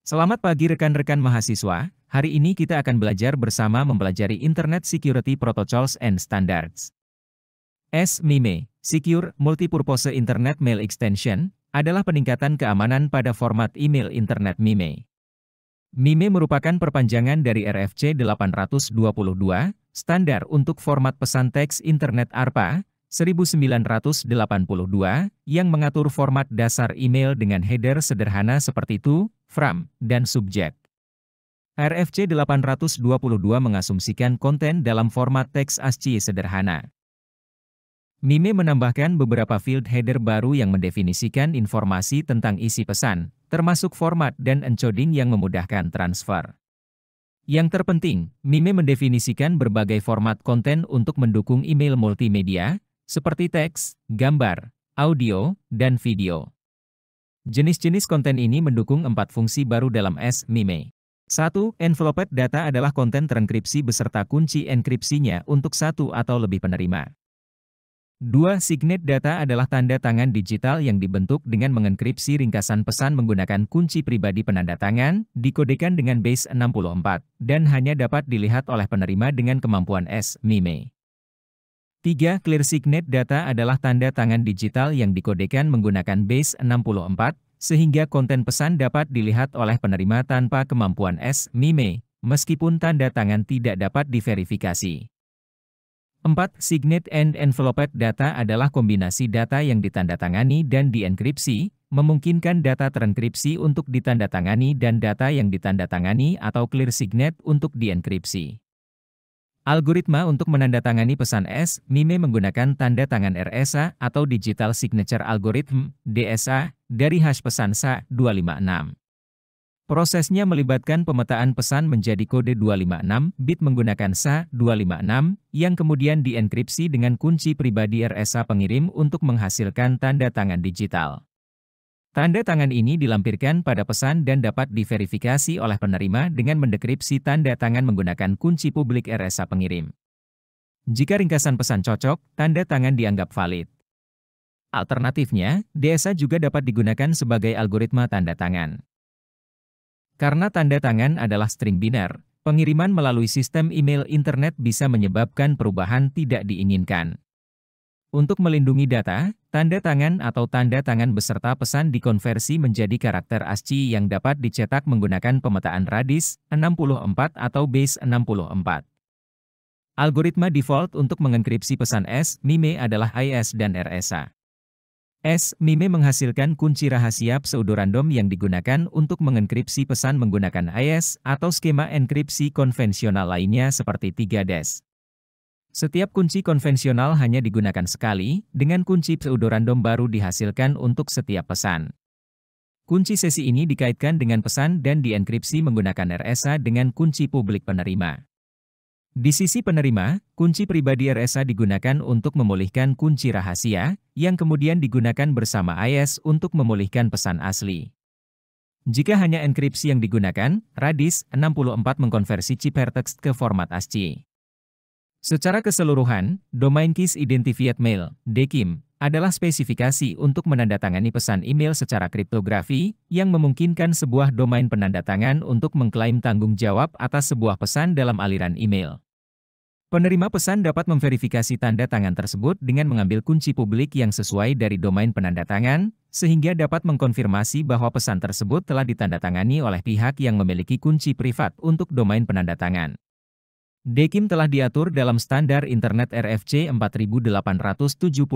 Selamat pagi rekan-rekan mahasiswa, hari ini kita akan belajar bersama mempelajari Internet Security Protocols and Standards. SMIME, Secure Multipurpose Internet Mail Extension, adalah peningkatan keamanan pada format email Internet MIME. MIME merupakan perpanjangan dari RFC 822, standar untuk format pesan teks Internet ARPA, 1982, yang mengatur format dasar email dengan header sederhana seperti to, from, dan subjek. RFC 822 mengasumsikan konten dalam format teks ASCII sederhana. MIME menambahkan beberapa field header baru yang mendefinisikan informasi tentang isi pesan, termasuk format dan encoding yang memudahkan transfer. Yang terpenting, MIME mendefinisikan berbagai format konten untuk mendukung email multimedia, seperti teks, gambar, audio, dan video. Jenis-jenis konten ini mendukung 4 fungsi baru dalam SMIME. 1. Enveloped data adalah konten terenkripsi beserta kunci enkripsinya untuk satu atau lebih penerima. 2. Signet data adalah tanda tangan digital yang dibentuk dengan mengenkripsi ringkasan pesan menggunakan kunci pribadi penanda tangan, dikodekan dengan base 64, dan hanya dapat dilihat oleh penerima dengan kemampuan SMIME. 3. Clear Signet data adalah tanda tangan digital yang dikodekan menggunakan base 64, sehingga konten pesan dapat dilihat oleh penerima tanpa kemampuan SMIME, meskipun tanda tangan tidak dapat diverifikasi. 4. Signet and Enveloped data adalah kombinasi data yang ditandatangani dan dienkripsi, memungkinkan data terenkripsi untuk ditandatangani dan data yang ditandatangani atau clear signet untuk dienkripsi. Algoritma untuk menandatangani pesan SMIME menggunakan tanda tangan RSA atau Digital Signature Algorithm, DSA, dari hash pesan SHA-256. Prosesnya melibatkan pemetaan pesan menjadi kode 256 bit menggunakan SHA-256, yang kemudian dienkripsi dengan kunci pribadi RSA pengirim untuk menghasilkan tanda tangan digital. Tanda tangan ini dilampirkan pada pesan dan dapat diverifikasi oleh penerima dengan mendekripsi tanda tangan menggunakan kunci publik RSA pengirim. Jika ringkasan pesan cocok, tanda tangan dianggap valid. Alternatifnya, DSA juga dapat digunakan sebagai algoritma tanda tangan. Karena tanda tangan adalah string biner, pengiriman melalui sistem email internet bisa menyebabkan perubahan tidak diinginkan. Untuk melindungi data, tanda tangan atau tanda tangan beserta pesan dikonversi menjadi karakter ASCII yang dapat dicetak menggunakan pemetaan radis 64 atau base 64. Algoritma default untuk mengenkripsi pesan SMIME adalah IS dan RSA. SMIME menghasilkan kunci rahasia pseudorandom yang digunakan untuk mengenkripsi pesan menggunakan IS atau skema enkripsi konvensional lainnya seperti 3-dash. Setiap kunci konvensional hanya digunakan sekali, dengan kunci pseudorandom baru dihasilkan untuk setiap pesan. Kunci sesi ini dikaitkan dengan pesan dan dienkripsi menggunakan RSA dengan kunci publik penerima. Di sisi penerima, kunci pribadi RSA digunakan untuk memulihkan kunci rahasia, yang kemudian digunakan bersama IS untuk memulihkan pesan asli. Jika hanya enkripsi yang digunakan, radis 64 mengkonversi ciphertext ke format ASCII. Secara keseluruhan, Domain Keys Identified Mail, DKIM, adalah spesifikasi untuk menandatangani pesan email secara kriptografi, yang memungkinkan sebuah domain penandatangan untuk mengklaim tanggung jawab atas sebuah pesan dalam aliran email. Penerima pesan dapat memverifikasi tanda tangan tersebut dengan mengambil kunci publik yang sesuai dari domain penandatangan, sehingga dapat mengkonfirmasi bahwa pesan tersebut telah ditandatangani oleh pihak yang memiliki kunci privat untuk domain penandatangan. DKIM telah diatur dalam standar Internet RFC 4871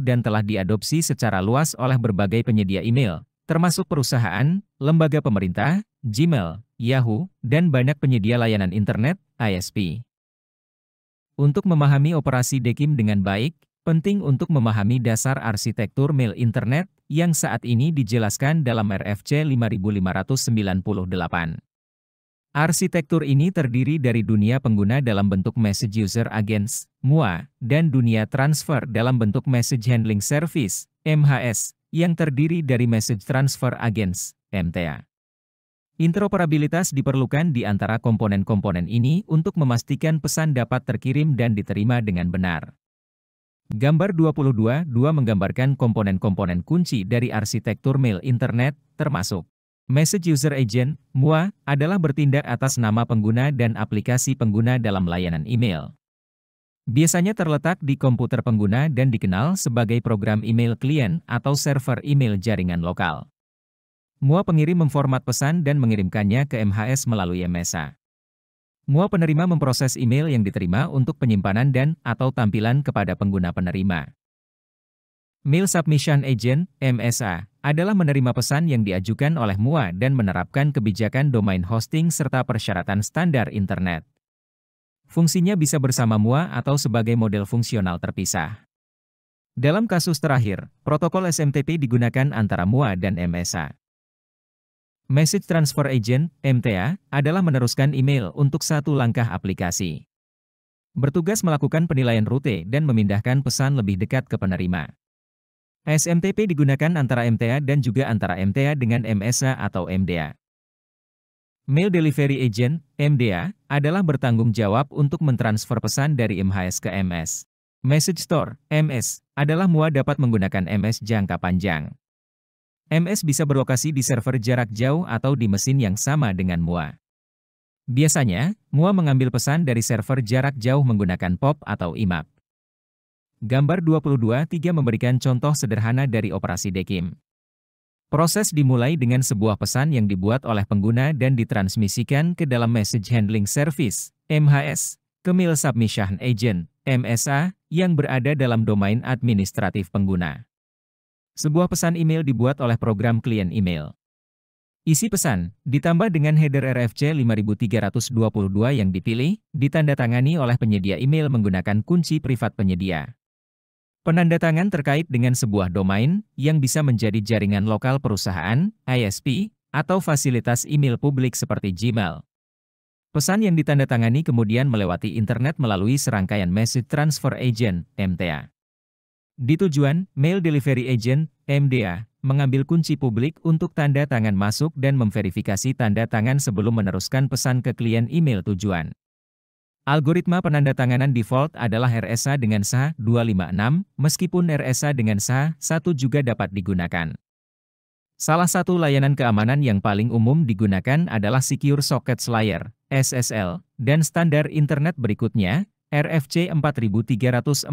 dan telah diadopsi secara luas oleh berbagai penyedia email, termasuk perusahaan, lembaga pemerintah, Gmail, Yahoo, dan banyak penyedia layanan internet, ISP. Untuk memahami operasi DKIM dengan baik, penting untuk memahami dasar arsitektur mail internet, yang saat ini dijelaskan dalam RFC 5598. Arsitektur ini terdiri dari dunia pengguna dalam bentuk Message User Agents, MUA, dan dunia transfer dalam bentuk Message Handling Service, MHS, yang terdiri dari Message Transfer Agents, MTA. Interoperabilitas diperlukan di antara komponen-komponen ini untuk memastikan pesan dapat terkirim dan diterima dengan benar. Gambar 22.2 menggambarkan komponen-komponen kunci dari arsitektur mail internet, termasuk Message User Agent, MUA, adalah bertindak atas nama pengguna dan aplikasi pengguna dalam layanan email. Biasanya terletak di komputer pengguna dan dikenal sebagai program email klien atau server email jaringan lokal. MUA pengirim memformat pesan dan mengirimkannya ke MHS melalui MSA. MUA penerima memproses email yang diterima untuk penyimpanan dan/atau tampilan kepada pengguna penerima. Mail Submission Agent, MSA, adalah menerima pesan yang diajukan oleh MUA dan menerapkan kebijakan domain hosting serta persyaratan standar internet. Fungsinya bisa bersama MUA atau sebagai model fungsional terpisah. Dalam kasus terakhir, protokol SMTP digunakan antara MUA dan MSA. Message Transfer Agent, MTA, adalah meneruskan email untuk satu langkah aplikasi. Bertugas melakukan penilaian rute dan memindahkan pesan lebih dekat ke penerima. SMTP digunakan antara MTA dan juga antara MTA dengan MSA atau MDA. Mail Delivery Agent, MDA, adalah bertanggung jawab untuk mentransfer pesan dari MHS ke MS. Message Store, MS, adalah MUA dapat menggunakan MS jangka panjang. MS bisa berlokasi di server jarak jauh atau di mesin yang sama dengan MUA. Biasanya, MUA mengambil pesan dari server jarak jauh menggunakan POP atau IMAP. Gambar 22.3 memberikan contoh sederhana dari operasi DKIM. Proses dimulai dengan sebuah pesan yang dibuat oleh pengguna dan ditransmisikan ke dalam Message Handling Service, MHS, ke Mail Submission Agent, MSA, yang berada dalam domain administratif pengguna. Sebuah pesan email dibuat oleh program klien email. Isi pesan, ditambah dengan header RFC 5322 yang dipilih, ditandatangani oleh penyedia email menggunakan kunci privat penyedia. Penandatangan terkait dengan sebuah domain, yang bisa menjadi jaringan lokal perusahaan, ISP, atau fasilitas email publik seperti Gmail. Pesan yang ditandatangani kemudian melewati internet melalui serangkaian Message Transfer Agent, MTA. Di tujuan, Mail Delivery Agent, MDA, mengambil kunci publik untuk tanda tangan masuk dan memverifikasi tanda tangan sebelum meneruskan pesan ke klien email tujuan. Algoritma penandatanganan default adalah RSA dengan SHA-256, meskipun RSA dengan SHA-1 juga dapat digunakan. Salah satu layanan keamanan yang paling umum digunakan adalah Secure Sockets Layer, SSL, dan standar internet berikutnya, RFC 4346,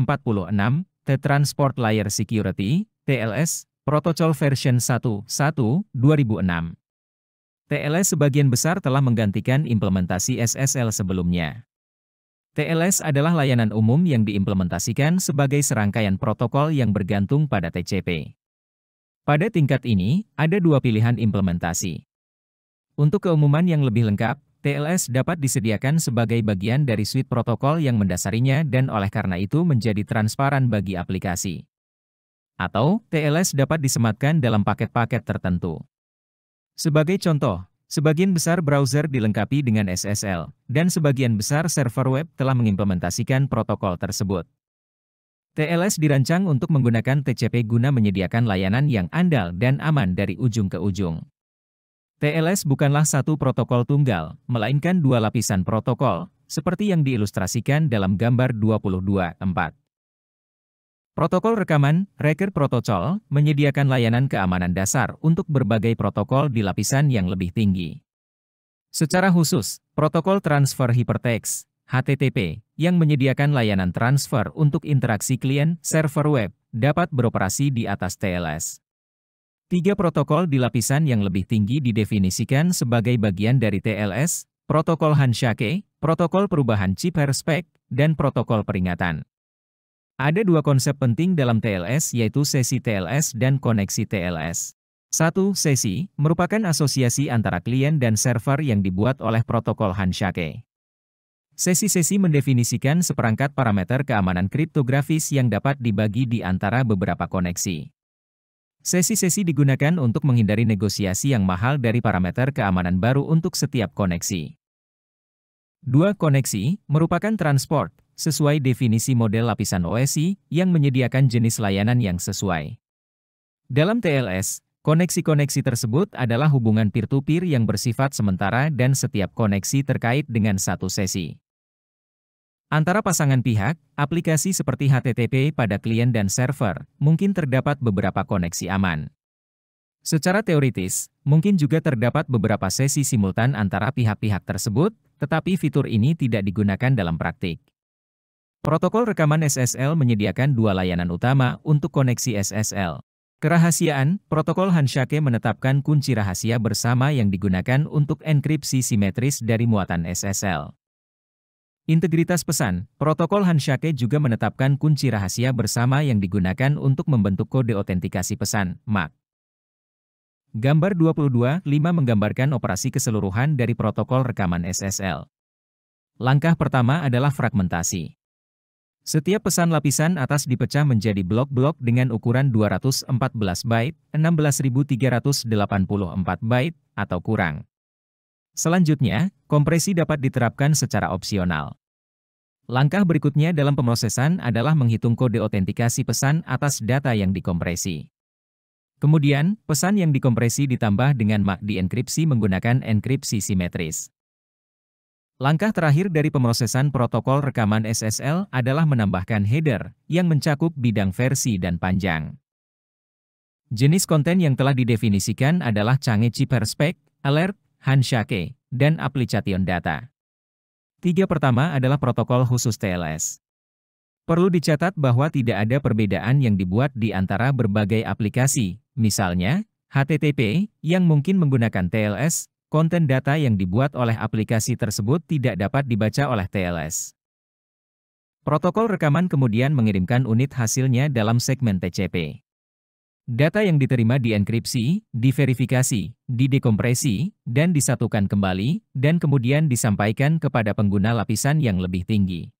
T-Transport Layer Security, TLS, Protocol version 1.1, 2006. TLS sebagian besar telah menggantikan implementasi SSL sebelumnya. TLS adalah layanan umum yang diimplementasikan sebagai serangkaian protokol yang bergantung pada TCP. Pada tingkat ini, ada dua pilihan implementasi. Untuk keumuman yang lebih lengkap, TLS dapat disediakan sebagai bagian dari suite protokol yang mendasarinya dan oleh karena itu menjadi transparan bagi aplikasi. Atau, TLS dapat disematkan dalam paket-paket tertentu. Sebagai contoh, sebagian besar browser dilengkapi dengan SSL, dan sebagian besar server web telah mengimplementasikan protokol tersebut. TLS dirancang untuk menggunakan TCP guna menyediakan layanan yang andal dan aman dari ujung ke ujung. TLS bukanlah satu protokol tunggal, melainkan dua lapisan protokol, seperti yang diilustrasikan dalam gambar 22.4. Protokol rekaman, Record Protocol, menyediakan layanan keamanan dasar untuk berbagai protokol di lapisan yang lebih tinggi. Secara khusus, protokol transfer hypertext, HTTP, yang menyediakan layanan transfer untuk interaksi klien, server web, dapat beroperasi di atas TLS. Tiga protokol di lapisan yang lebih tinggi didefinisikan sebagai bagian dari TLS, protokol handshake, protokol perubahan chip respect, dan protokol peringatan. Ada dua konsep penting dalam TLS yaitu sesi TLS dan koneksi TLS. 1. Sesi merupakan asosiasi antara klien dan server yang dibuat oleh protokol handshake. Sesi-sesi mendefinisikan seperangkat parameter keamanan kriptografis yang dapat dibagi di antara beberapa koneksi. Sesi-sesi digunakan untuk menghindari negosiasi yang mahal dari parameter keamanan baru untuk setiap koneksi. 2. Koneksi merupakan transport, sesuai definisi model lapisan OSI, yang menyediakan jenis layanan yang sesuai. Dalam TLS, koneksi-koneksi tersebut adalah hubungan peer-to-peer yang bersifat sementara dan setiap koneksi terkait dengan satu sesi. Antara pasangan pihak, aplikasi seperti HTTP pada klien dan server, mungkin terdapat beberapa koneksi aman. Secara teoritis, mungkin juga terdapat beberapa sesi simultan antara pihak-pihak tersebut, tetapi fitur ini tidak digunakan dalam praktik. Protokol rekaman SSL menyediakan dua layanan utama untuk koneksi SSL. Kerahasiaan, protokol Handshake menetapkan kunci rahasia bersama yang digunakan untuk enkripsi simetris dari muatan SSL. Integritas pesan, protokol Handshake juga menetapkan kunci rahasia bersama yang digunakan untuk membentuk kode otentikasi pesan, MAC. Gambar 22.5 menggambarkan operasi keseluruhan dari protokol rekaman SSL. Langkah pertama adalah fragmentasi. Setiap pesan lapisan atas dipecah menjadi blok-blok dengan ukuran 214 byte, 16.384 byte, atau kurang. Selanjutnya, kompresi dapat diterapkan secara opsional. Langkah berikutnya dalam pemrosesan adalah menghitung kode otentikasi pesan atas data yang dikompresi. Kemudian, pesan yang dikompresi ditambah dengan MAC dienkripsi menggunakan enkripsi simetris. Langkah terakhir dari pemrosesan protokol rekaman SSL adalah menambahkan header, yang mencakup bidang versi dan panjang. Jenis konten yang telah didefinisikan adalah Cange Cyberspec, Alert, Handshake, dan Application Data. Tiga pertama adalah protokol khusus TLS. Perlu dicatat bahwa tidak ada perbedaan yang dibuat di antara berbagai aplikasi, misalnya, HTTP, yang mungkin menggunakan TLS, konten data yang dibuat oleh aplikasi tersebut tidak dapat dibaca oleh TLS. Protokol rekaman kemudian mengirimkan unit hasilnya dalam segmen TCP. Data yang diterima dienkripsi, diverifikasi, didekompresi, dan disatukan kembali, dan kemudian disampaikan kepada pengguna lapisan yang lebih tinggi.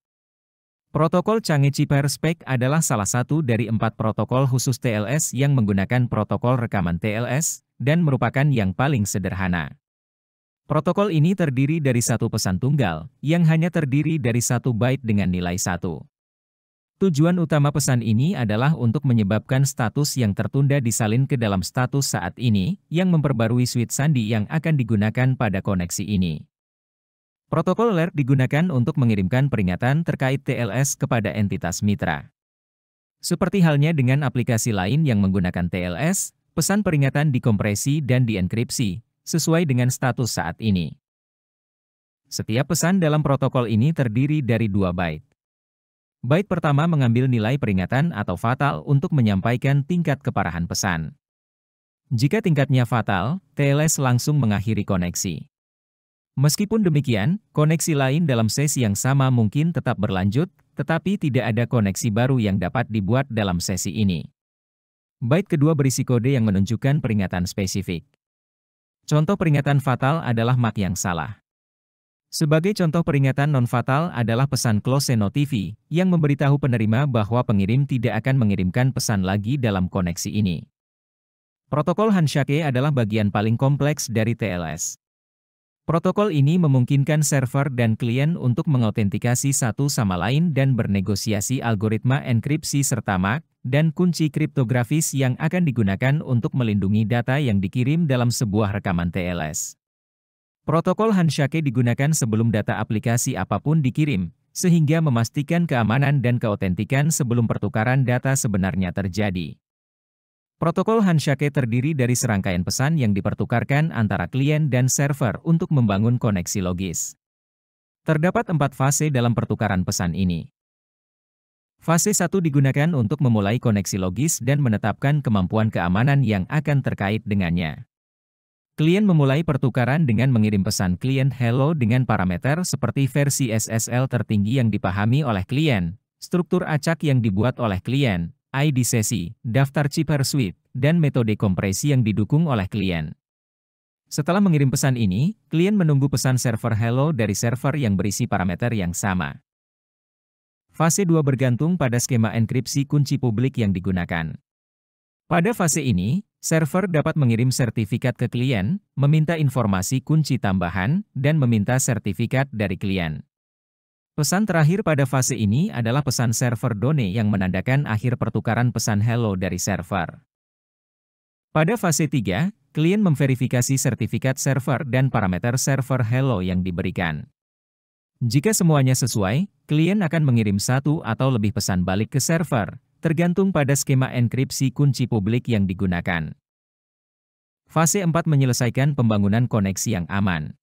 Protokol Cange Cyberspec adalah salah satu dari 4 protokol khusus TLS yang menggunakan protokol rekaman TLS, dan merupakan yang paling sederhana. Protokol ini terdiri dari satu pesan tunggal, yang hanya terdiri dari 1 byte dengan nilai 1. Tujuan utama pesan ini adalah untuk menyebabkan status yang tertunda disalin ke dalam status saat ini, yang memperbarui switch sandi yang akan digunakan pada koneksi ini. Protokol alert digunakan untuk mengirimkan peringatan terkait TLS kepada entitas mitra. Seperti halnya dengan aplikasi lain yang menggunakan TLS, pesan peringatan dikompresi dan dienkripsi, sesuai dengan status saat ini. Setiap pesan dalam protokol ini terdiri dari 2 byte. Byte pertama mengambil nilai peringatan atau fatal untuk menyampaikan tingkat keparahan pesan. Jika tingkatnya fatal, TLS langsung mengakhiri koneksi. Meskipun demikian, koneksi lain dalam sesi yang sama mungkin tetap berlanjut, tetapi tidak ada koneksi baru yang dapat dibuat dalam sesi ini. Byte kedua berisi kode yang menunjukkan peringatan spesifik. Contoh peringatan fatal adalah MAC yang salah. Sebagai contoh peringatan non-fatal adalah pesan close notify, yang memberitahu penerima bahwa pengirim tidak akan mengirimkan pesan lagi dalam koneksi ini. Protokol Handshake adalah bagian paling kompleks dari TLS. Protokol ini memungkinkan server dan klien untuk mengautentikasi satu sama lain dan bernegosiasi algoritma enkripsi serta MAC, dan kunci kriptografis yang akan digunakan untuk melindungi data yang dikirim dalam sebuah rekaman TLS. Protokol Handshake digunakan sebelum data aplikasi apapun dikirim, sehingga memastikan keamanan dan keautentikan sebelum pertukaran data sebenarnya terjadi. Protokol Handshake terdiri dari serangkaian pesan yang dipertukarkan antara klien dan server untuk membangun koneksi logis. Terdapat 4 fase dalam pertukaran pesan ini. Fase 1 digunakan untuk memulai koneksi logis dan menetapkan kemampuan keamanan yang akan terkait dengannya. Klien memulai pertukaran dengan mengirim pesan klien hello dengan parameter seperti versi SSL tertinggi yang dipahami oleh klien, struktur acak yang dibuat oleh klien, ID sesi, daftar chipper suite, dan metode kompresi yang didukung oleh klien. Setelah mengirim pesan ini, klien menunggu pesan server hello dari server yang berisi parameter yang sama. Fase 2 bergantung pada skema enkripsi kunci publik yang digunakan. Pada fase ini, server dapat mengirim sertifikat ke klien, meminta informasi kunci tambahan, dan meminta sertifikat dari klien. Pesan terakhir pada fase ini adalah pesan server done yang menandakan akhir pertukaran pesan hello dari server. Pada fase 3, klien memverifikasi sertifikat server dan parameter server hello yang diberikan. Jika semuanya sesuai, klien akan mengirim 1 atau lebih pesan balik ke server, tergantung pada skema enkripsi kunci publik yang digunakan. Fase 4 menyelesaikan pembangunan koneksi yang aman.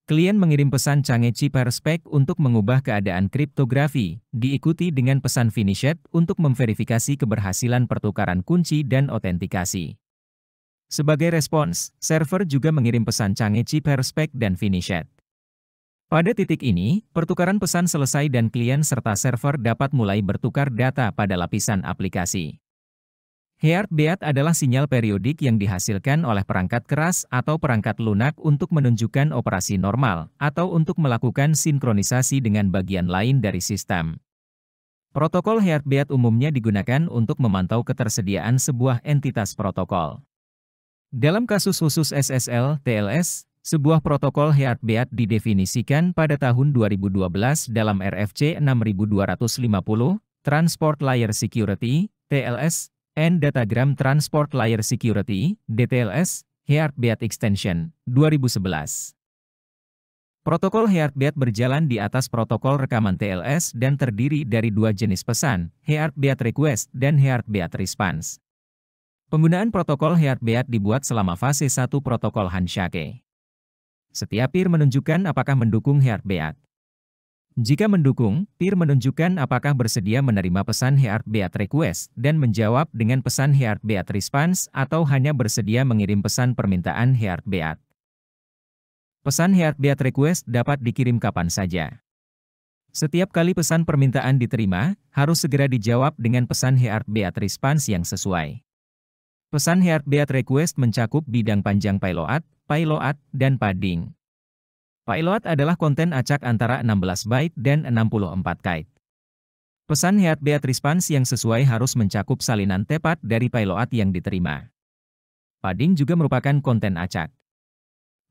Klien mengirim pesan canggih chip Hyperspec untuk mengubah keadaan kriptografi, diikuti dengan pesan finished untuk memverifikasi keberhasilan pertukaran kunci dan autentikasi. Sebagai respons, server juga mengirim pesan canggih chip Hyperspec dan finished. Pada titik ini, pertukaran pesan selesai dan klien serta server dapat mulai bertukar data pada lapisan aplikasi. Heartbeat adalah sinyal periodik yang dihasilkan oleh perangkat keras atau perangkat lunak untuk menunjukkan operasi normal, atau untuk melakukan sinkronisasi dengan bagian lain dari sistem. Protokol Heartbeat umumnya digunakan untuk memantau ketersediaan sebuah entitas protokol. Dalam kasus khusus SSL (TLS), sebuah protokol Heartbeat didefinisikan pada tahun 2012 dalam RFC 6250, Transport Layer Security, TLS, and Datagram Transport Layer Security, DTLS, Heartbeat Extension, 2011. Protokol Heartbeat berjalan di atas protokol rekaman TLS dan terdiri dari dua jenis pesan, Heartbeat Request dan Heartbeat Response. Penggunaan protokol Heartbeat dibuat selama fase 1 protokol handshake. Setiap peer menunjukkan apakah mendukung Heartbeat. Jika mendukung, peer menunjukkan apakah bersedia menerima pesan Heartbeat Request dan menjawab dengan pesan Heartbeat Response atau hanya bersedia mengirim pesan permintaan Heartbeat. Pesan Heartbeat Request dapat dikirim kapan saja. Setiap kali pesan permintaan diterima, harus segera dijawab dengan pesan Heartbeat Response yang sesuai. Pesan Heartbeat Request mencakup bidang panjang payload, dan padding. Payload adalah konten acak antara 16 byte dan 64 byte. Pesan Heartbeat Response yang sesuai harus mencakup salinan tepat dari payload yang diterima. Padding juga merupakan konten acak.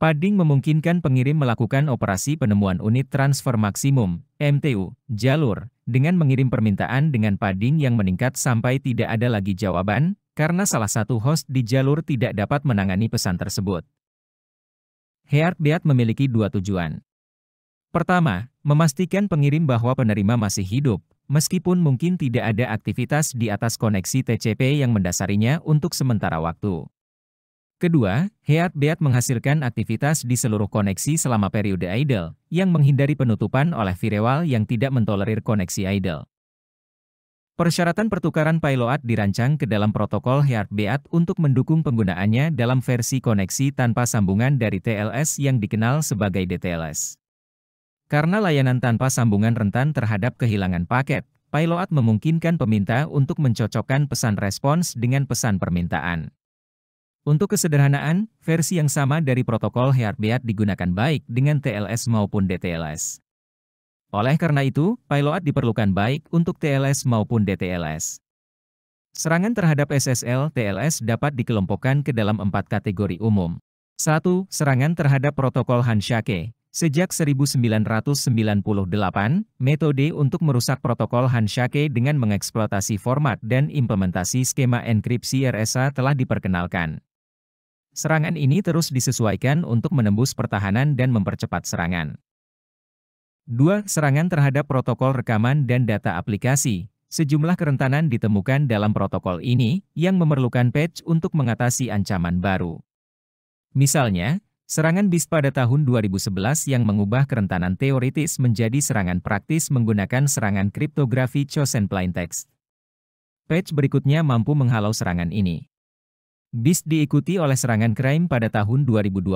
Padding memungkinkan pengirim melakukan operasi penemuan unit transfer maksimum, MTU, jalur, dengan mengirim permintaan dengan padding yang meningkat sampai tidak ada lagi jawaban, karena salah satu host di jalur tidak dapat menangani pesan tersebut. Heartbeat memiliki dua tujuan. Pertama, memastikan pengirim bahwa penerima masih hidup, meskipun mungkin tidak ada aktivitas di atas koneksi TCP yang mendasarinya untuk sementara waktu. Kedua, Heartbeat menghasilkan aktivitas di seluruh koneksi selama periode idle, yang menghindari penutupan oleh firewall yang tidak mentolerir koneksi idle. Persyaratan pertukaran payload dirancang ke dalam protokol Heartbeat untuk mendukung penggunaannya dalam versi koneksi tanpa sambungan dari TLS yang dikenal sebagai DTLS. Karena layanan tanpa sambungan rentan terhadap kehilangan paket, payload memungkinkan peminta untuk mencocokkan pesan respons dengan pesan permintaan. Untuk kesederhanaan, versi yang sama dari protokol Heartbeat digunakan baik dengan TLS maupun DTLS. Oleh karena itu, payload diperlukan baik untuk TLS maupun DTLS. Serangan terhadap SSL TLS dapat dikelompokkan ke dalam 4 kategori umum. 1. Serangan terhadap protokol handshake. Sejak 1998, metode untuk merusak protokol handshake dengan mengeksploitasi format dan implementasi skema enkripsi RSA telah diperkenalkan. Serangan ini terus disesuaikan untuk menembus pertahanan dan mempercepat serangan. 2. Serangan terhadap protokol rekaman dan data aplikasi. Sejumlah kerentanan ditemukan dalam protokol ini, yang memerlukan patch untuk mengatasi ancaman baru. Misalnya, serangan BIS pada tahun 2011 yang mengubah kerentanan teoritis menjadi serangan praktis menggunakan serangan kriptografi Chosen Plaintext. Patch berikutnya mampu menghalau serangan ini. BIS diikuti oleh serangan crime pada tahun 2012,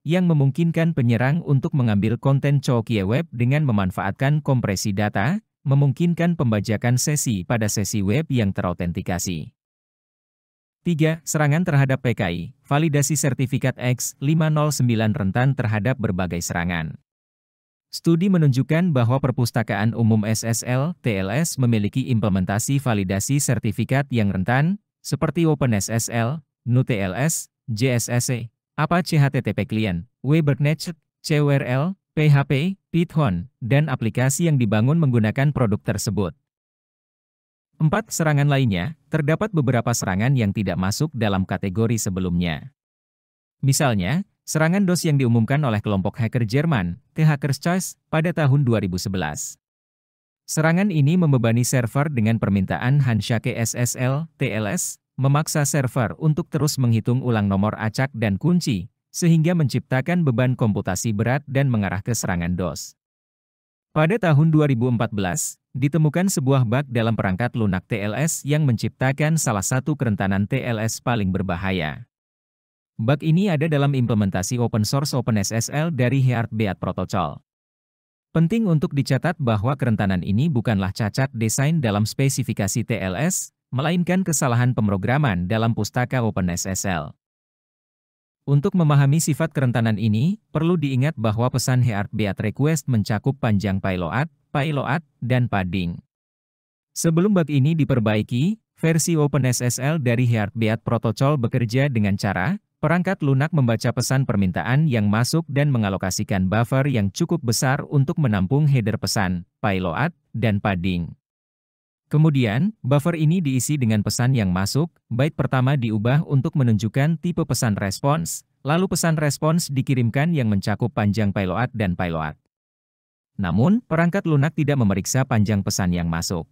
yang memungkinkan penyerang untuk mengambil konten Chokye Web dengan memanfaatkan kompresi data, memungkinkan pembajakan sesi pada sesi web yang terautentikasi. 3. Serangan terhadap PKI, validasi sertifikat X509 rentan terhadap berbagai serangan. Studi menunjukkan bahwa perpustakaan umum SSL, TLS memiliki implementasi validasi sertifikat yang rentan, seperti OpenSSL, GNU-TLS, JSSE, Apache HTTP Client, Webernetset, CWRL, PHP, Python, dan aplikasi yang dibangun menggunakan produk tersebut. 4. Serangan lainnya, terdapat beberapa serangan yang tidak masuk dalam kategori sebelumnya. Misalnya, serangan DOS yang diumumkan oleh kelompok hacker Jerman, The Hackers Choice, pada tahun 2011. Serangan ini membebani server dengan permintaan handshake SSL, TLS, memaksa server untuk terus menghitung ulang nomor acak dan kunci, sehingga menciptakan beban komputasi berat dan mengarah ke serangan DOS. Pada tahun 2014, ditemukan sebuah bug dalam perangkat lunak TLS yang menciptakan salah satu kerentanan TLS paling berbahaya. Bug ini ada dalam implementasi open source OpenSSL dari Heartbeat Protocol. Penting untuk dicatat bahwa kerentanan ini bukanlah cacat desain dalam spesifikasi TLS, melainkan kesalahan pemrograman dalam pustaka OpenSSL. Untuk memahami sifat kerentanan ini, perlu diingat bahwa pesan Heartbeat Request mencakup panjang payload, dan padding. Sebelum bug ini diperbaiki, versi OpenSSL dari Heartbeat Protocol bekerja dengan cara, perangkat lunak membaca pesan permintaan yang masuk dan mengalokasikan buffer yang cukup besar untuk menampung header pesan, payload, dan padding. Kemudian, buffer ini diisi dengan pesan yang masuk, byte pertama diubah untuk menunjukkan tipe pesan respons, lalu pesan respons dikirimkan yang mencakup panjang payload dan payload. Namun, perangkat lunak tidak memeriksa panjang pesan yang masuk.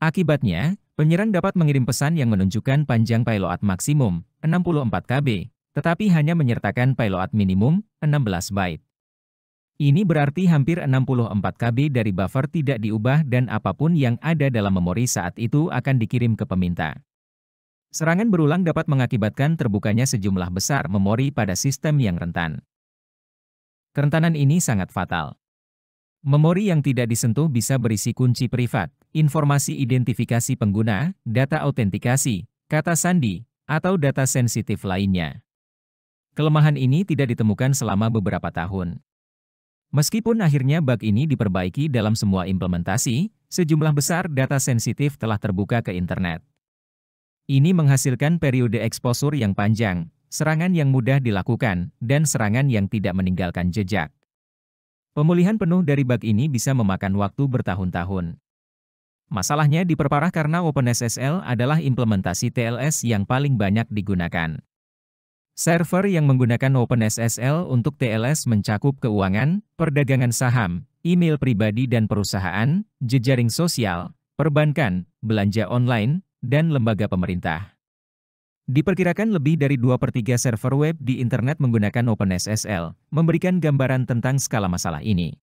Akibatnya, penyerang dapat mengirim pesan yang menunjukkan panjang payload maksimum, 64 KB, tetapi hanya menyertakan payload minimum, 16 byte. Ini berarti hampir 64 KB dari buffer tidak diubah dan apapun yang ada dalam memori saat itu akan dikirim ke peminta. Serangan berulang dapat mengakibatkan terbukanya sejumlah besar memori pada sistem yang rentan. Kerentanan ini sangat fatal. Memori yang tidak disentuh bisa berisi kunci privat, informasi identifikasi pengguna, data autentikasi, kata sandi, atau data sensitif lainnya. Kelemahan ini tidak ditemukan selama beberapa tahun. Meskipun akhirnya bug ini diperbaiki dalam semua implementasi, sejumlah besar data sensitif telah terbuka ke internet. Ini menghasilkan periode eksposur yang panjang, serangan yang mudah dilakukan, dan serangan yang tidak meninggalkan jejak. Pemulihan penuh dari bug ini bisa memakan waktu bertahun-tahun. Masalahnya diperparah karena OpenSSL adalah implementasi TLS yang paling banyak digunakan. Server yang menggunakan OpenSSL untuk TLS mencakup keuangan, perdagangan saham, email pribadi dan perusahaan, jejaring sosial, perbankan, belanja online, dan lembaga pemerintah. Diperkirakan lebih dari 2/3 server web di internet menggunakan OpenSSL, memberikan gambaran tentang skala masalah ini.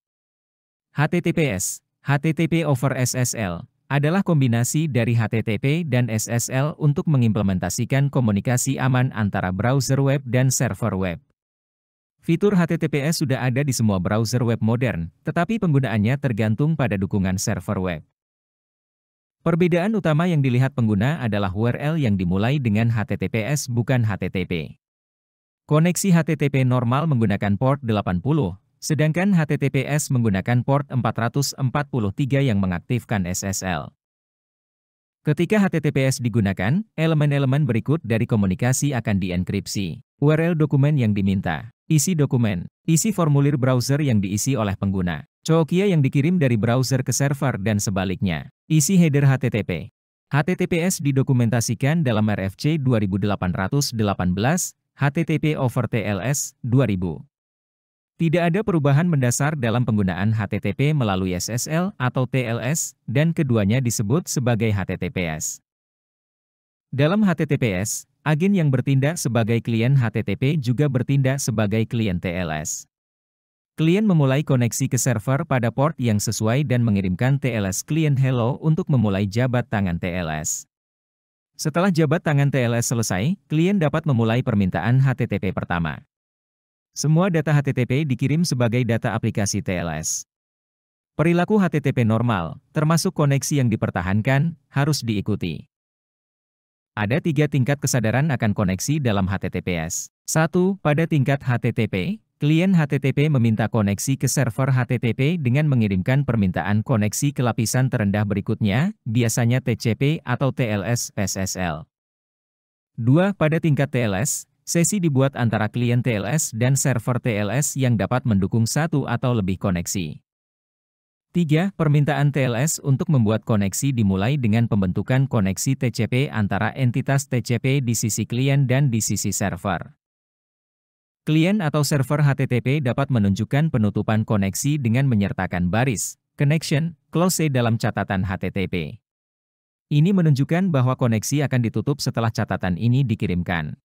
HTTPS, HTTP over SSL, adalah kombinasi dari HTTP dan SSL untuk mengimplementasikan komunikasi aman antara browser web dan server web. Fitur HTTPS sudah ada di semua browser web modern, tetapi penggunaannya tergantung pada dukungan server web. Perbedaan utama yang dilihat pengguna adalah URL yang dimulai dengan HTTPS bukan HTTP. Koneksi HTTP normal menggunakan port 80, sedangkan HTTPS menggunakan port 443 yang mengaktifkan SSL. Ketika HTTPS digunakan, elemen-elemen berikut dari komunikasi akan dienkripsi. URL dokumen yang diminta, isi dokumen, isi formulir browser yang diisi oleh pengguna, cookia yang dikirim dari browser ke server dan sebaliknya, isi header HTTP. HTTPS didokumentasikan dalam RFC 2818, HTTP over TLS 2000. Tidak ada perubahan mendasar dalam penggunaan HTTP melalui SSL atau TLS, dan keduanya disebut sebagai HTTPS. Dalam HTTPS, agen yang bertindak sebagai klien HTTP juga bertindak sebagai klien TLS. Klien memulai koneksi ke server pada port yang sesuai dan mengirimkan TLS klien hello untuk memulai jabat tangan TLS. Setelah jabat tangan TLS selesai, klien dapat memulai permintaan HTTP pertama. Semua data HTTP dikirim sebagai data aplikasi TLS. Perilaku HTTP normal, termasuk koneksi yang dipertahankan, harus diikuti. Ada 3 tingkat kesadaran akan koneksi dalam HTTPS. 1. Pada tingkat HTTP, klien HTTP meminta koneksi ke server HTTP dengan mengirimkan permintaan koneksi ke lapisan terendah berikutnya, biasanya TCP atau TLS SSL. 2. Pada tingkat TLS, sesi dibuat antara klien TLS dan server TLS yang dapat mendukung satu atau lebih koneksi. 3. Permintaan TLS untuk membuat koneksi dimulai dengan pembentukan koneksi TCP antara entitas TCP di sisi klien dan di sisi server. Klien atau server HTTP dapat menunjukkan penutupan koneksi dengan menyertakan baris, connection, close dalam catatan HTTP. Ini menunjukkan bahwa koneksi akan ditutup setelah catatan ini dikirimkan.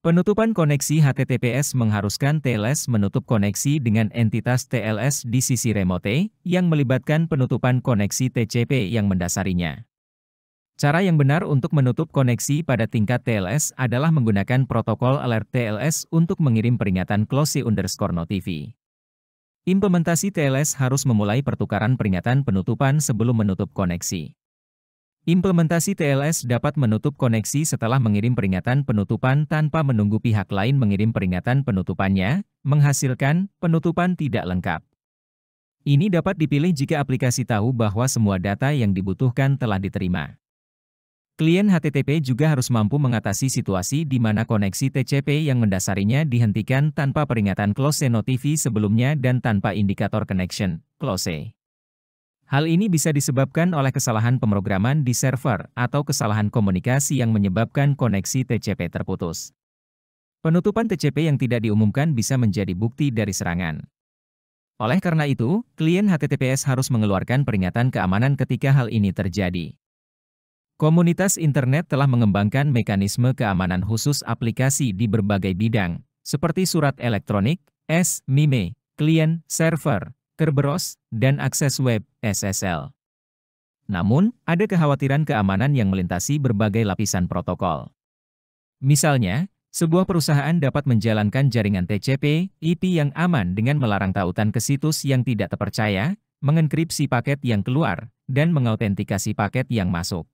Penutupan koneksi HTTPS mengharuskan TLS menutup koneksi dengan entitas TLS di sisi remote, yang melibatkan penutupan koneksi TCP yang mendasarinya. Cara yang benar untuk menutup koneksi pada tingkat TLS adalah menggunakan protokol alert TLS untuk mengirim peringatan close_notify. Implementasi TLS harus memulai pertukaran peringatan penutupan sebelum menutup koneksi. Implementasi TLS dapat menutup koneksi setelah mengirim peringatan penutupan tanpa menunggu pihak lain mengirim peringatan penutupannya, menghasilkan penutupan tidak lengkap. Ini dapat dipilih jika aplikasi tahu bahwa semua data yang dibutuhkan telah diterima. Klien HTTP juga harus mampu mengatasi situasi di mana koneksi TCP yang mendasarinya dihentikan tanpa peringatan close_notify sebelumnya dan tanpa indikator connection, close. Hal ini bisa disebabkan oleh kesalahan pemrograman di server atau kesalahan komunikasi yang menyebabkan koneksi TCP terputus. Penutupan TCP yang tidak diumumkan bisa menjadi bukti dari serangan. Oleh karena itu, klien HTTPS harus mengeluarkan peringatan keamanan ketika hal ini terjadi. Komunitas internet telah mengembangkan mekanisme keamanan khusus aplikasi di berbagai bidang, seperti surat elektronik, SMIME, klien, server, Kerberos, dan akses web, SSL. Namun, ada kekhawatiran keamanan yang melintasi berbagai lapisan protokol. Misalnya, sebuah perusahaan dapat menjalankan jaringan TCP, IP yang aman dengan melarang tautan ke situs yang tidak terpercaya, mengenkripsi paket yang keluar, dan mengautentikasi paket yang masuk.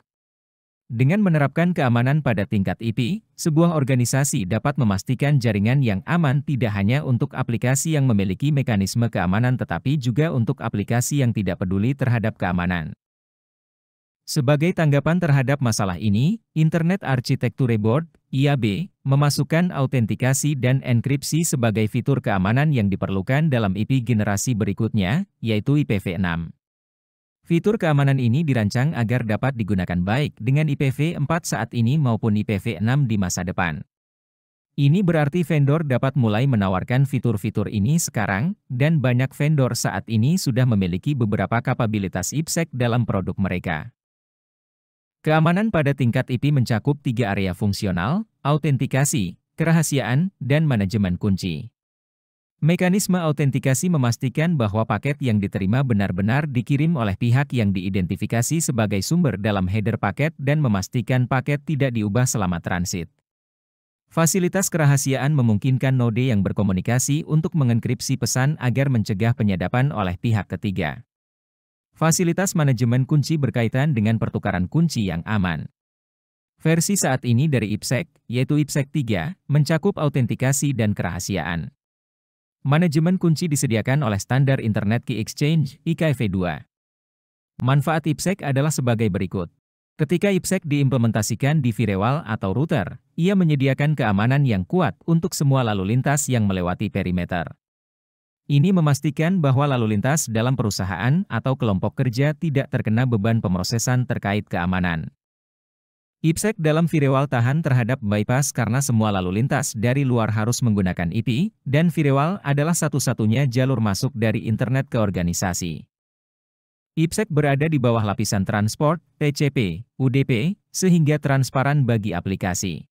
Dengan menerapkan keamanan pada tingkat IP, sebuah organisasi dapat memastikan jaringan yang aman tidak hanya untuk aplikasi yang memiliki mekanisme keamanan tetapi juga untuk aplikasi yang tidak peduli terhadap keamanan. Sebagai tanggapan terhadap masalah ini, Internet Architecture Board, IAB, memasukkan autentikasi dan enkripsi sebagai fitur keamanan yang diperlukan dalam IP generasi berikutnya, yaitu IPv6. Fitur keamanan ini dirancang agar dapat digunakan baik dengan IPv4 saat ini maupun IPv6 di masa depan. Ini berarti vendor dapat mulai menawarkan fitur-fitur ini sekarang, dan banyak vendor saat ini sudah memiliki beberapa kapabilitas IPsec dalam produk mereka. Keamanan pada tingkat IP mencakup 3 area fungsional, autentikasi, kerahasiaan, dan manajemen kunci. Mekanisme autentikasi memastikan bahwa paket yang diterima benar-benar dikirim oleh pihak yang diidentifikasi sebagai sumber dalam header paket dan memastikan paket tidak diubah selama transit. Fasilitas kerahasiaan memungkinkan node yang berkomunikasi untuk mengenkripsi pesan agar mencegah penyadapan oleh pihak ketiga. Fasilitas manajemen kunci berkaitan dengan pertukaran kunci yang aman. Versi saat ini dari IPsec, yaitu IPsec 3, mencakup autentikasi dan kerahasiaan. Manajemen kunci disediakan oleh Standar Internet Key Exchange, IKEv2. Manfaat IPsec adalah sebagai berikut. Ketika IPsec diimplementasikan di firewall atau router, ia menyediakan keamanan yang kuat untuk semua lalu lintas yang melewati perimeter. Ini memastikan bahwa lalu lintas dalam perusahaan atau kelompok kerja tidak terkena beban pemrosesan terkait keamanan. IPsec dalam firewall tahan terhadap bypass karena semua lalu lintas dari luar harus menggunakan IP, dan firewall adalah satu-satunya jalur masuk dari internet ke organisasi. IPsec berada di bawah lapisan transport, TCP, UDP, sehingga transparan bagi aplikasi.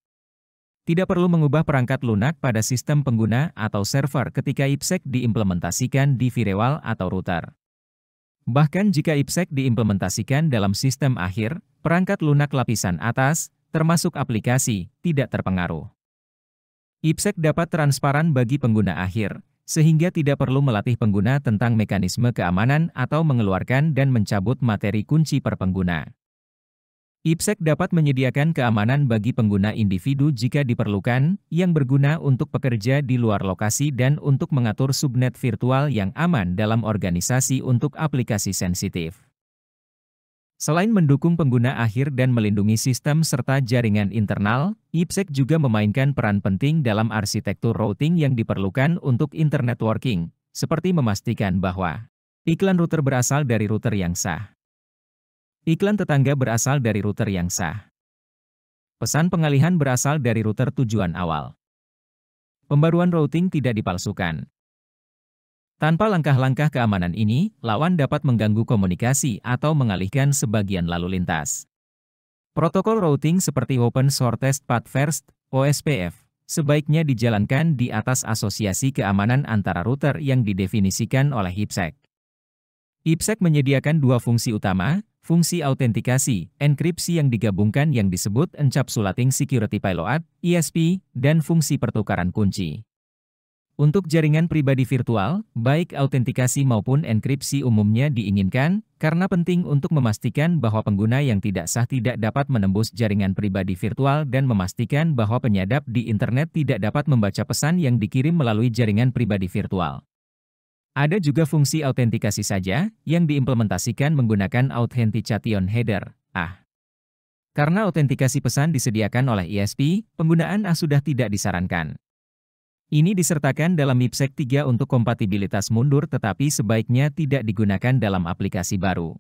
Tidak perlu mengubah perangkat lunak pada sistem pengguna atau server ketika IPsec diimplementasikan di firewall atau router. Bahkan jika IPsec diimplementasikan dalam sistem akhir, perangkat lunak lapisan atas, termasuk aplikasi, tidak terpengaruh. IPsec dapat transparan bagi pengguna akhir, sehingga tidak perlu melatih pengguna tentang mekanisme keamanan atau mengeluarkan dan mencabut materi kunci per pengguna. IPsec dapat menyediakan keamanan bagi pengguna individu jika diperlukan, yang berguna untuk pekerja di luar lokasi dan untuk mengatur subnet virtual yang aman dalam organisasi untuk aplikasi sensitif. Selain mendukung pengguna akhir dan melindungi sistem serta jaringan internal, IPsec juga memainkan peran penting dalam arsitektur routing yang diperlukan untuk internet working, seperti memastikan bahwa iklan router berasal dari router yang sah. Iklan tetangga berasal dari router yang sah. Pesan pengalihan berasal dari router tujuan awal. Pembaruan routing tidak dipalsukan. Tanpa langkah-langkah keamanan ini, lawan dapat mengganggu komunikasi atau mengalihkan sebagian lalu lintas. Protokol routing seperti Open Shortest Path First, OSPF, sebaiknya dijalankan di atas asosiasi keamanan antara router yang didefinisikan oleh IPsec. IPsec menyediakan dua fungsi utama, fungsi autentikasi, enkripsi yang digabungkan yang disebut Encapsulating Security Payload, ESP, dan fungsi pertukaran kunci. Untuk jaringan pribadi virtual, baik autentikasi maupun enkripsi umumnya diinginkan, karena penting untuk memastikan bahwa pengguna yang tidak sah tidak dapat menembus jaringan pribadi virtual dan memastikan bahwa penyadap di internet tidak dapat membaca pesan yang dikirim melalui jaringan pribadi virtual. Ada juga fungsi autentikasi saja, yang diimplementasikan menggunakan Authentication Header, AH. Karena autentikasi pesan disediakan oleh ESP, penggunaan AH sudah tidak disarankan. Ini disertakan dalam IPsec 3 untuk kompatibilitas mundur tetapi sebaiknya tidak digunakan dalam aplikasi baru.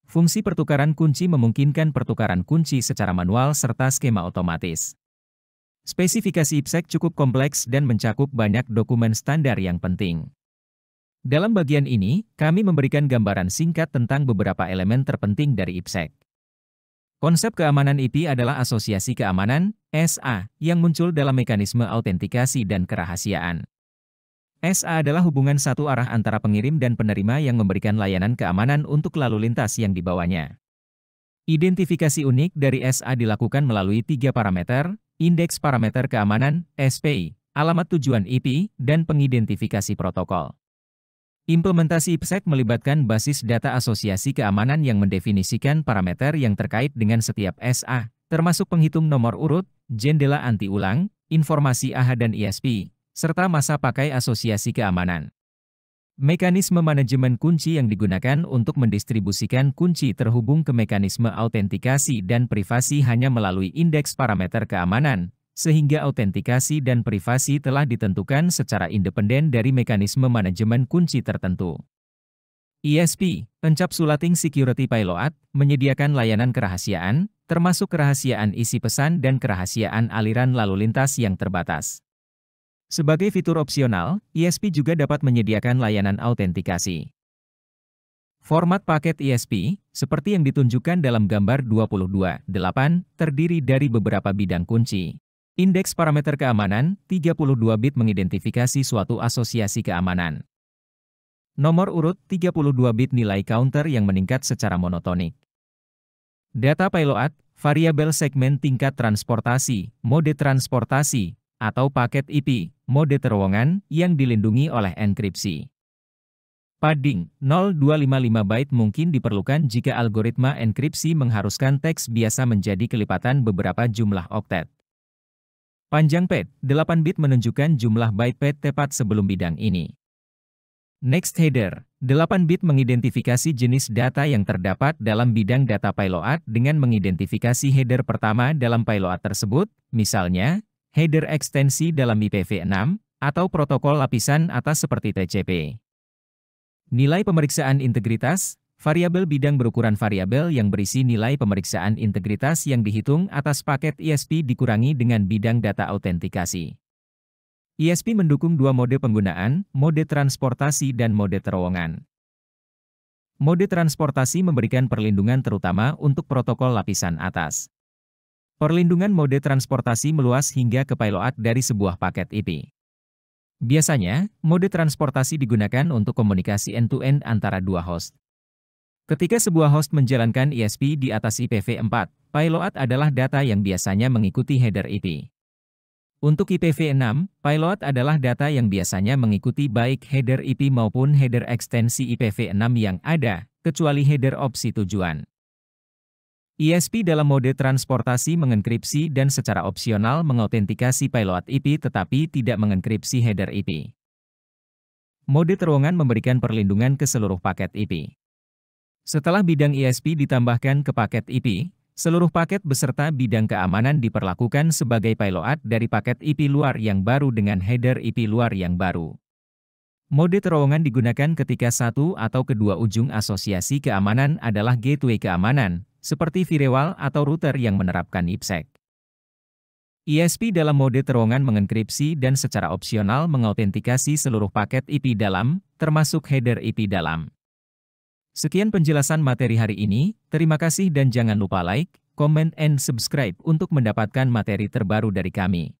Fungsi pertukaran kunci memungkinkan pertukaran kunci secara manual serta skema otomatis. Spesifikasi IPsec cukup kompleks dan mencakup banyak dokumen standar yang penting. Dalam bagian ini, kami memberikan gambaran singkat tentang beberapa elemen terpenting dari IPsec. Konsep keamanan IP adalah asosiasi keamanan, SA, yang muncul dalam mekanisme autentikasi dan kerahasiaan. SA adalah hubungan satu arah antara pengirim dan penerima yang memberikan layanan keamanan untuk lalu lintas yang dibawanya. Identifikasi unik dari SA dilakukan melalui 3 parameter, indeks parameter keamanan, SPI, alamat tujuan IP, dan pengidentifikasi protokol. Implementasi IPsec melibatkan basis data asosiasi keamanan yang mendefinisikan parameter yang terkait dengan setiap SA, termasuk penghitung nomor urut, jendela anti-ulang, informasi AH dan ESP, serta masa pakai asosiasi keamanan. Mekanisme manajemen kunci yang digunakan untuk mendistribusikan kunci terhubung ke mekanisme autentikasi dan privasi hanya melalui indeks parameter keamanan, sehingga autentikasi dan privasi telah ditentukan secara independen dari mekanisme manajemen kunci tertentu. ESP, Encapsulating Security Payload, menyediakan layanan kerahasiaan, termasuk kerahasiaan isi pesan dan kerahasiaan aliran lalu lintas yang terbatas. Sebagai fitur opsional, ESP juga dapat menyediakan layanan autentikasi. Format paket ESP, seperti yang ditunjukkan dalam gambar 22.8, terdiri dari beberapa bidang kunci. Indeks parameter keamanan, 32 bit mengidentifikasi suatu asosiasi keamanan. Nomor urut, 32 bit nilai counter yang meningkat secara monotonik. Data payload, variabel segmen tingkat transportasi, mode transportasi, atau paket IP, mode terowongan, yang dilindungi oleh enkripsi. Padding, 0255 byte mungkin diperlukan jika algoritma enkripsi mengharuskan teks biasa menjadi kelipatan beberapa jumlah oktet. Panjang pad, 8 bit menunjukkan jumlah byte pad tepat sebelum bidang ini. Next header, 8 bit mengidentifikasi jenis data yang terdapat dalam bidang data payload dengan mengidentifikasi header pertama dalam payload tersebut, misalnya, header ekstensi dalam IPv6, atau protokol lapisan atas seperti TCP. Nilai pemeriksaan integritas, variabel bidang berukuran variabel yang berisi nilai pemeriksaan integritas yang dihitung atas paket ESP dikurangi dengan bidang data autentikasi. ESP mendukung dua mode penggunaan, mode transportasi dan mode terowongan. Mode transportasi memberikan perlindungan terutama untuk protokol lapisan atas. Perlindungan mode transportasi meluas hingga ke payload dari sebuah paket IP. Biasanya, mode transportasi digunakan untuk komunikasi end-to-end antara dua host. Ketika sebuah host menjalankan ESP di atas IPv4, payload adalah data yang biasanya mengikuti header IP. Untuk IPv6, payload adalah data yang biasanya mengikuti baik header IP maupun header ekstensi IPv6 yang ada, kecuali header opsi tujuan. ESP dalam mode transportasi mengenkripsi dan secara opsional mengautentikasi payload IP tetapi tidak mengenkripsi header IP. Mode terowongan memberikan perlindungan ke seluruh paket IP. Setelah bidang ESP ditambahkan ke paket IP, seluruh paket beserta bidang keamanan diperlakukan sebagai payload dari paket IP luar yang baru dengan header IP luar yang baru. Mode terowongan digunakan ketika satu atau kedua ujung asosiasi keamanan adalah gateway keamanan, seperti firewall atau router yang menerapkan IPsec. ISP dalam mode terowongan mengenkripsi dan secara opsional mengautentikasi seluruh paket IP dalam, termasuk header IP dalam. Sekian penjelasan materi hari ini, terima kasih dan jangan lupa like, comment, and subscribe untuk mendapatkan materi terbaru dari kami.